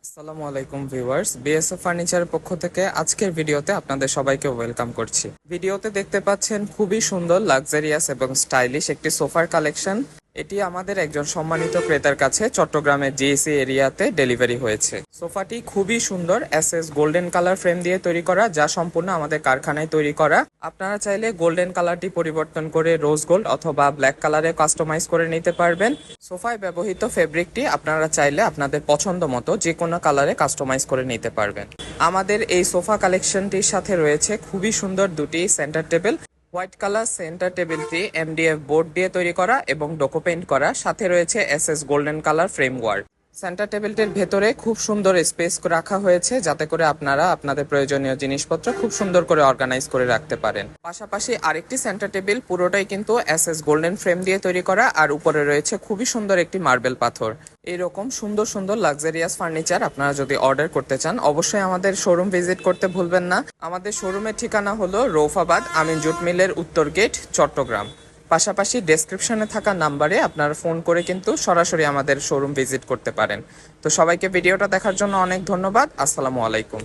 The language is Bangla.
আসসালামু আলাইকুম ভিউয়ার্স, বিএসএফ ফার্নিচারের পক্ষ থেকে আজকের ভিডিওতে আপনাদের সবাইকে ওয়েলকাম করছি। ভিডিওতে দেখতে পাচ্ছেন খুবই সুন্দর, লাক্সারিয়াস এবং স্টাইলিশ একটি সোফার কালেকশন। এটি আমাদের একজন সম্মানিত ক্রেতার কাছে চট্টগ্রামের জিএসি এরিয়াতে ডেলিভারি হয়েছে। সোফাটি খুবই সুন্দর, এসএস গোল্ডেন কালার ফ্রেম দিয়ে তৈরি করা, যা সম্পূর্ণ আমাদের কারখানায় তৈরি করা। আপনারা চাইলে গোল্ডেন কালারটি পরিবর্তন করে রোজ গোল্ড অথবা ব্ল্যাক কালারে কাস্টমাইজ করে নিতে পারবেন। সোফায় ব্যবহৃত ফেব্রিকটি আপনারা চাইলে আপনাদের পছন্দ মতো যে কোনো কালারে কাস্টমাইজ করে নিতে পারবেন। আমাদের এই সোফা কালেকশনটির সাথে রয়েছে খুবই সুন্দর দুটি centre table. White colour centre টেবিলটি এমডিএফ বোর্ড দিয়ে তৈরি করা এবং ডোকো পেইন্ট করা, সাথে রয়েছে SS golden colour framework. Centre টেবিলটির ভেতরে খুব সুন্দর স্পেস রাখা হয়েছে, যাতে করে আপনারা আপনাদের প্রয়োজনীয় জিনিসপত্র খুব সুন্দর করে অর্গানাইজ করে রাখতে পারেন। পাশাপাশি আরেকটি সেন্টার টেবিল পুরোটাই কিন্তু এসএস গোল্ডেন ফ্রেম দিয়ে তৈরি করা, আর উপরে রয়েছে খুবই সুন্দর একটি মার্বেল পাথর। এইরকম সুন্দর সুন্দর লাক্সারিয়াস ফার্নিচার আপনারা যদি অর্ডার করতে চান, অবশ্যই আমাদের শোরুম ভিজিট করতে ভুলবেন না। আমাদের শোরুমের ঠিকানা হলো রৌফাবাদ আমিন জুট মিলের উত্তর গেট, চট্টগ্রাম। পাশাপাশি ডেসক্রিপশনে থাকা নাম্বারে আপনারা ফোন করে কিন্তু সরাসরি আমাদের শোরুম ভিজিট করতে পারেন। তো সবাইকে ভিডিওটা দেখার জন্য অনেক ধন্যবাদ। আসসালামু আলাইকুম।